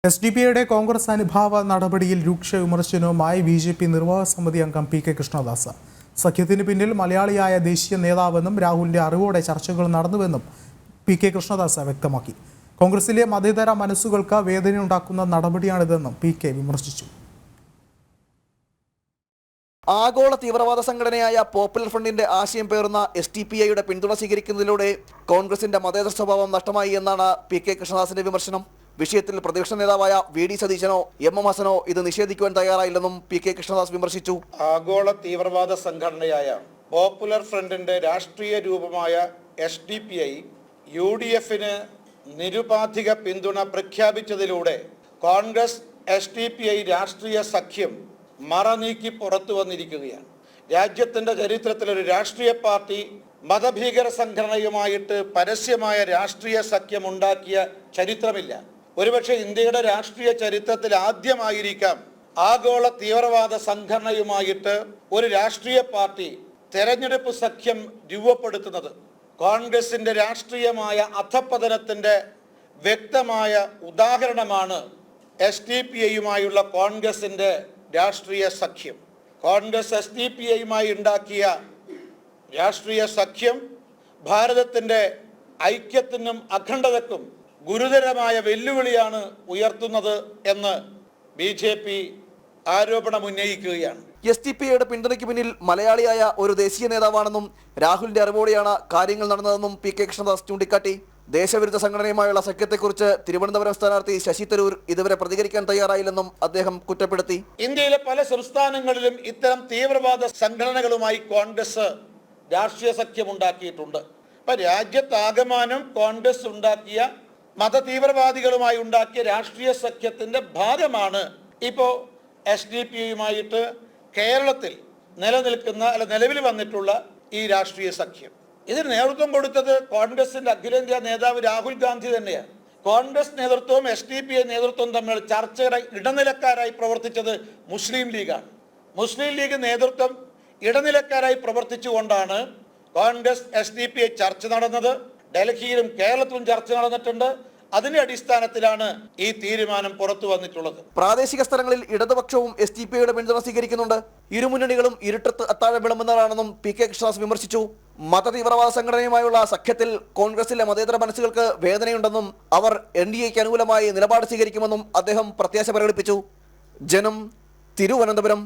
എസ്ഡിപിഐയുടെ കോൺഗ്രസ് അനുഭാവ നടപടിയിൽ രൂക്ഷ വിമർശനവുമായി ബിജെപി നിർവാഹക സമിതി അംഗം പി കെ കൃഷ്ണദാസ്. സഖ്യത്തിന് പിന്നിൽ മലയാളിയായ ദേശീയ നേതാവെന്നും രാഹുലിന്റെ അറിവോടെ ചർച്ചകൾ നടന്നുവെന്നും പി കെ കൃഷ്ണദാസ് വ്യക്തമാക്കി. കോൺഗ്രസിലെ മതേതര മനസ്സുകൾക്ക് വേദനയുണ്ടാക്കുന്ന നടപടിയാണിതെന്നും പി കെ വിമർശിച്ചു. ആഗോള തീവ്രവാദ സംഘടനയായ പോപ്പുലർ ഫ്രണ്ടിന്റെ ആശയം പേറുന്ന എസ്ഡിപിഐയുടെ പിന്തുണ സ്വീകരിക്കുന്നതിലൂടെ കോൺഗ്രസിന്റെ മതേതര സ്വഭാവം നഷ്ടമായി എന്നാണ് പി കെ കൃഷ്ണദാസിന്റെ വിമർശനം. വിഷയത്തിൽ പ്രതിപക്ഷ നേതാവായ വി.ഡി. സതീശനോ എം.എം. ഹസനോ ഇത് നിഷേധിക്കുവാൻ തയ്യാറായില്ലെന്നും പി കെ കൃഷ്ണദാസ് വിമർശിച്ചു. ആഗോള തീവ്രവാദ സംഘടനയായ പോപ്പുലർ ഫ്രണ്ടിന്റെ രാഷ്ട്രീയ രൂപമായ എസ്ഡിപിഐ UDFന് നിരുപാധിക പിന്തുണ പ്രഖ്യാപിച്ചതിലൂടെ കോൺഗ്രസ് എസ്ഡിപിഐ രാഷ്ട്രീയ സഖ്യം മറനീക്കി പുറത്തു വന്നിരിക്കുകയാണ്. രാജ്യത്തിന്റെ ചരിത്രത്തിൽ ഒരു രാഷ്ട്രീയ പാർട്ടി മതഭീകര സംഘടനയുമായിട്ട് പരസ്യമായ രാഷ്ട്രീയ സഖ്യം ഉണ്ടാക്കിയ ചരിത്രമില്ല. ഒരുപക്ഷെ ഇന്ത്യയുടെ രാഷ്ട്രീയ ചരിത്രത്തിൽ ആദ്യമായിരിക്കാം ആഗോള തീവ്രവാദ സംഘടനയുമായിട്ട് ഒരു രാഷ്ട്രീയ പാർട്ടി തെരഞ്ഞെടുപ്പ് സഖ്യം രൂപപ്പെടുത്തുന്നത്. കോൺഗ്രസിന്റെ രാഷ്ട്രീയമായ അധപ്പതനത്തിന്റെ വ്യക്തമായ ഉദാഹരണമാണ് എസ്ഡിപിഐയുമായുള്ള കോൺഗ്രസിന്റെ രാഷ്ട്രീയ സഖ്യം. കോൺഗ്രസ് എസ്ഡിപിഐയുമായി ഉണ്ടാക്കിയ രാഷ്ട്രീയ സഖ്യം ഭാരതത്തിന്റെ ഐക്യത്തിനും അഖണ്ഡതയ്ക്കും ഗുരുതരമായ വെല്ലുവിളിയാണ് ഉയർത്തുന്നത് എന്ന് ബിജെപി ആരോപണം ഉന്നയിക്കുകയാണ്. എസ്ഡിപിഐയുടെ പിന്തുണയ്ക്ക് പിന്നിൽ മലയാളിയായ ഒരു ദേശീയ നേതാവാണെന്നും രാഹുലിന്റെ അറിവോടെയാണ് കാര്യങ്ങൾ നടന്നതെന്നും പി കെ കൃഷ്ണദാസ് ചൂണ്ടിക്കാട്ടി. ദേശവിരുദ്ധ സംഘടനയുമായുള്ള സഖ്യത്തെക്കുറിച്ച് തിരുവനന്തപുരം സ്ഥാനാർത്ഥി ശശി തരൂർ ഇതുവരെ പ്രതികരിക്കാൻ തയ്യാറായില്ലെന്നും അദ്ദേഹം കുറ്റപ്പെടുത്തി. ഇന്ത്യയിലെ പല സംസ്ഥാനങ്ങളിലും ഇത്തരം തീവ്രവാദ സംഘടനകളുമായി കോൺഗ്രസ് രാഷ്ട്രീയ സഖ്യം ഉണ്ടാക്കിയിട്ടുണ്ട്. ഇപ്പൊ രാജ്യത്താകമാനം കോൺഗ്രസ് ഉണ്ടാക്കിയ മതതീവ്രവാദികളുമായി ഉണ്ടാക്കിയ രാഷ്ട്രീയ സഖ്യത്തിന്റെ ഭാഗമാണ് ഇപ്പോൾ എസ്ഡിപിഐയുമായിട്ട് കേരളത്തിൽ നിലവിൽ വന്നിട്ടുള്ള ഈ രാഷ്ട്രീയ സഖ്യം. ഇതിന് നേതൃത്വം കൊടുത്തത് കോൺഗ്രസിന്റെ അഖിലേന്ത്യാ നേതാവ് രാഹുൽ ഗാന്ധി തന്നെയാണ്. കോൺഗ്രസ് നേതൃത്വവും എസ്ഡിപിഐ നേതൃത്വവും തമ്മിൽ ചർച്ചയുടെ ഇടനിലക്കാരായി പ്രവർത്തിച്ചത് മുസ്ലിം ലീഗാണ്. മുസ്ലിം ലീഗ് നേതൃത്വം ഇടനിലക്കാരായി പ്രവർത്തിച്ചുകൊണ്ടാണ് കോൺഗ്രസ് എസ്ഡിപിഐ ചർച്ച നടന്നത്. ഡൽഹിയിലും കേരളത്തിലും ചർച്ച നടന്നിട്ടുണ്ട്. അതിന്റെ അടിസ്ഥാനത്തിലാണ് ഈ തീരുമാനം പുറത്തു വന്നിട്ടുള്ളത്. പ്രാദേശിക സ്ഥലങ്ങളിൽ ഇടതുപക്ഷവും എസ്ഡിപിഐയുടെ പിന്തുണ സ്വീകരിക്കുന്നുണ്ട്. ഇരുമുന്നണികളും ഇരുട്ടത്ത് അത്താഴം വിളമ്പുന്നതാണെന്നും പി കെ കൃഷ്ണദാസ് വിമർശിച്ചു. മതതീവ്രവാദ സംഘടനയുമായുള്ള സഖ്യത്തിൽ കോൺഗ്രസിലെ മതേതര മനസ്സുകൾക്ക് വേദനയുണ്ടെന്നും അവർ NDAക്ക് അനുകൂലമായി നിലപാട് സ്വീകരിക്കുമെന്നും അദ്ദേഹം പ്രത്യാശ പ്രകടിപ്പിച്ചു. ജനം, തിരുവനന്തപുരം.